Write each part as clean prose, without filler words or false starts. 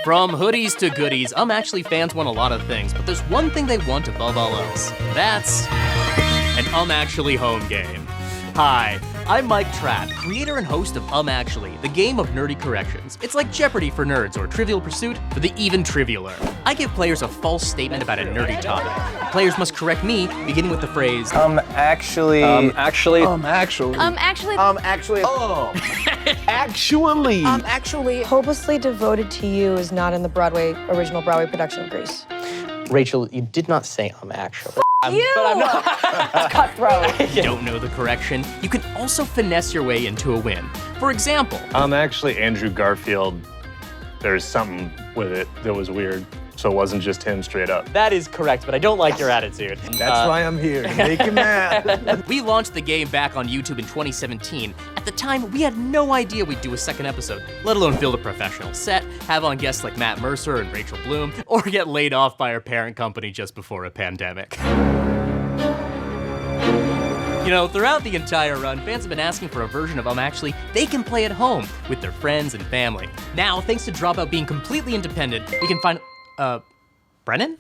From hoodies to goodies, Actually fans want a lot of things, but there's one thing they want above all else. That's an Actually home game. Hi, I'm Mike Trapp, creator and host of Actually, the game of nerdy corrections. It's like Jeopardy for nerds or Trivial Pursuit for the even trivialer. I give players a false statement about a nerdy topic. Players must correct me, beginning with the phrase, Actually. Actually, Hopelessly Devoted to You is not in the original Broadway production of Grease. Rachel, you did not say actually. You! But I'm not. It's cutthroat. don't know the correction, you can also finesse your way into a win. For example, Actually, Andrew Garfield, there's something with it that was weird, so it wasn't just him straight up. That is correct, but I don't like your attitude. That's why I'm here, to make you mad. we launched the game back on YouTube in 2017. At the time, we had no idea we'd do a second episode, let alone build a professional set, have on guests like Matt Mercer and Rachel Bloom, or get laid off by our parent company just before a pandemic. You know, throughout the entire run, fans have been asking for a version of Actually they can play at home with their friends and family. Now, thanks to Dropout being completely independent, we can find, Brennan?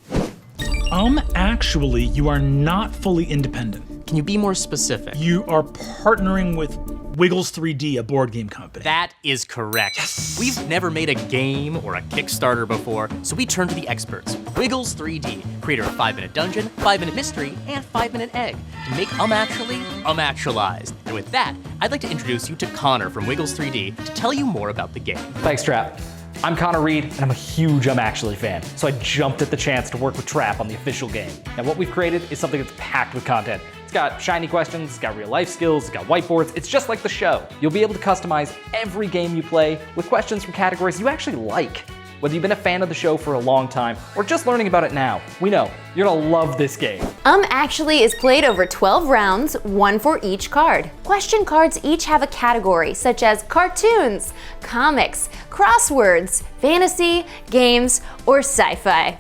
Actually, you are not fully independent. Can you be more specific? You are partnering with Wiggles 3D, a board game company. That is correct. Yes. We've never made a game or a Kickstarter before, so we turned to the experts. Wiggles 3D, creator of 5-Minute Dungeon, 5-Minute Mystery, and 5-Minute Egg, to make Actually Actualized. And with that, I'd like to introduce you to Connor from Wiggles 3D to tell you more about the game. Thanks, Trapp. I'm Connor Reed, and I'm a huge Actually fan, so I jumped at the chance to work with Trapp on the official game. And what we've created is something that's packed with content. It's got shiny questions, it's got real life skills, it's got whiteboards, it's just like the show. You'll be able to customize every game you play with questions from categories you actually like. Whether you've been a fan of the show for a long time or just learning about it now, we know you're gonna love this game. Actually is played over 12 rounds, one for each card. Question cards each have a category, such as cartoons, comics, crosswords, fantasy, games, or sci-fi.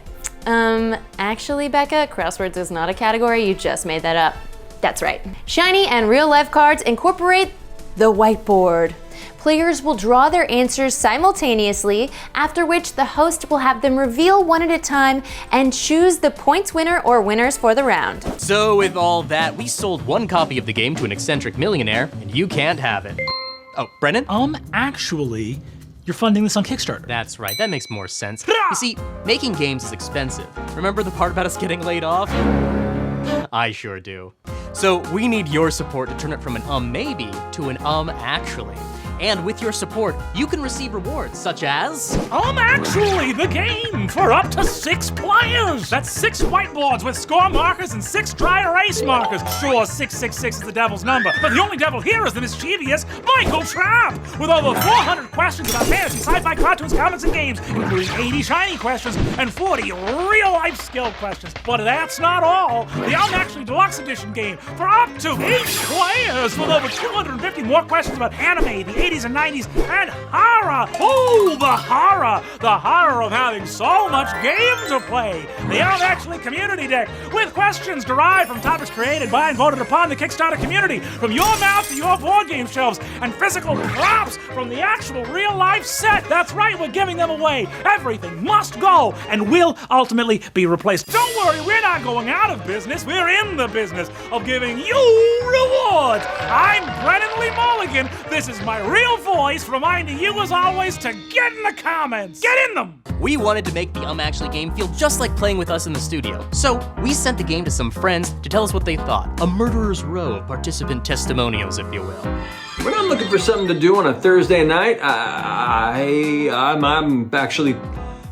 Actually, Becca, crosswords is not a category, you just made that up. That's right. Shiny and real-life cards incorporate the whiteboard. Players will draw their answers simultaneously, after which the host will have them reveal one at a time and choose the points winner or winners for the round. So with all that, we sold one copy of the game to an eccentric millionaire, and you can't have it. Oh, Brennan? Actually, you're funding this on Kickstarter. That's right, that makes more sense. You see, making games is expensive. Remember the part about us getting laid off? I sure do. So we need your support to turn it from an maybe to an actually. And with your support, you can receive rewards such as... Actually, the game for up to 6 players. That's 6 whiteboards with score markers and 6 dry erase markers. Sure, 666 is the devil's number, but the only devil here is the mischievous Michael Trapp, with over 400 questions about fantasy, sci-fi, cartoons, comics, and games, including 80 shiny questions and 40 real-life skill questions. But that's not all. The Actually Deluxe Edition game for up to 8 players, with over 250 more questions about anime, the 80s and 90s, and horror. Oh, the horror! The horror of having so much game to play. The Actually Community Deck, with questions derived from topics created by and voted upon the Kickstarter community, from your mouth to your board game shelves, and physical props from the actual real-life set. That's right, we're giving them away. Everything must go, and will ultimately be replaced. Don't worry, we're not going out of business. We're in the business of giving you rewards. I'm Brennan Lee Mulligan. This is my real voice reminding you, as always, to get in the comments. Get in them! We wanted to make the Actually game feel just like playing with us in the studio. So we sent the game to some friends to tell us what they thought. A murderer's row of participant testimonials, if you will. When I'm looking for something to do on a Thursday night, I'm actually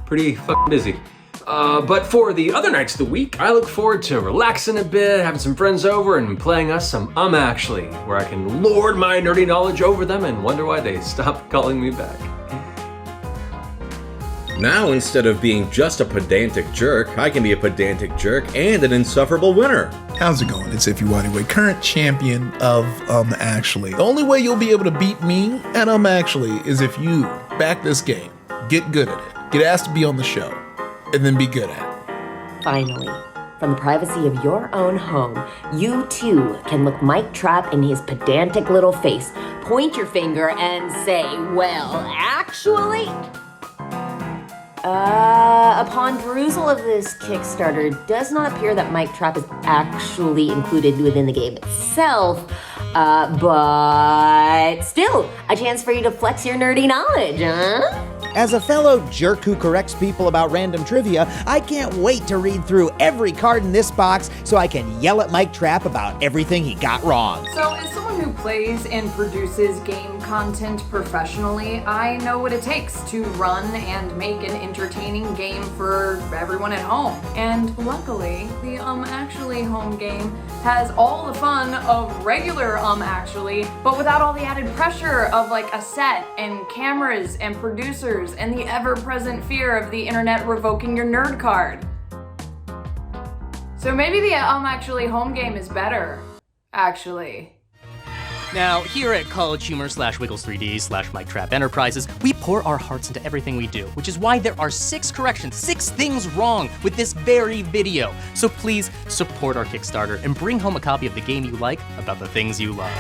pretty fucking busy. But for the other nights of the week, I look forward to relaxing a bit, having some friends over, and playing us some Actually, where I can lord my nerdy knowledge over them and wonder why they stopped calling me back. Now, instead of being just a pedantic jerk, I can be a pedantic jerk and an insufferable winner. How's it going? It's Iffy Whitey, current champion of Actually. The only way you'll be able to beat me at Actually is if you back this game, get good at it, get asked to be on the show, and then be good at it. Finally, from the privacy of your own home, you too can look Mike Trapp in his pedantic little face, point your finger, and say, well, actually... Upon perusal of this Kickstarter, it does not appear that Mike Trap is actually included within the game itself, but still, a chance for you to flex your nerdy knowledge, huh? As a fellow jerk who corrects people about random trivia, I can't wait to read through every card in this box so I can yell at Mike Trap about everything he got wrong. So, as someone who plays and produces game content professionally, I know what it takes to run and make an entertaining game for everyone at home. And luckily, the Actually home game has all the fun of regular Actually, but without all the added pressure of like a set and cameras and producers and the ever-present fear of the internet revoking your nerd card. So maybe the Actually home game is better, actually. Now, here at College Humor /Wiggles3D /Mike Trap Enterprises, we pour our hearts into everything we do, which is why there are 6 corrections, 6 things wrong with this very video. So please support our Kickstarter and bring home a copy of the game you like about the things you love.